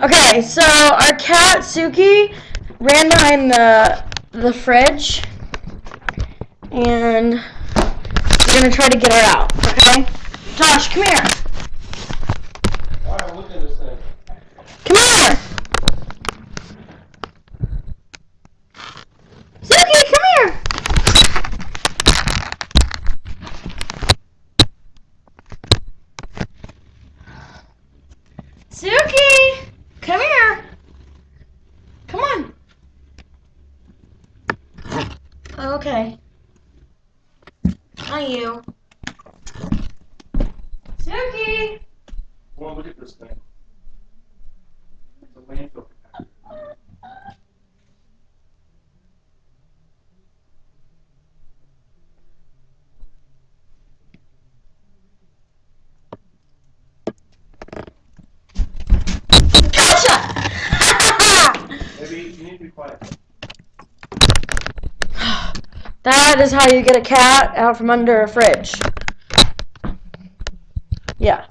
Okay, so our cat Suki ran behind the fridge, and we're gonna try to get her out. Okay, Josh, come here. Alright, look at this thing. Come here. Suki, come here. Suki, come here. Come on. Okay. Not you. Suki. Well, look at this thing. It's a landfill cat. Gotcha! Maybe you need to be quiet. That is how you get a cat out from under a fridge. Yeah.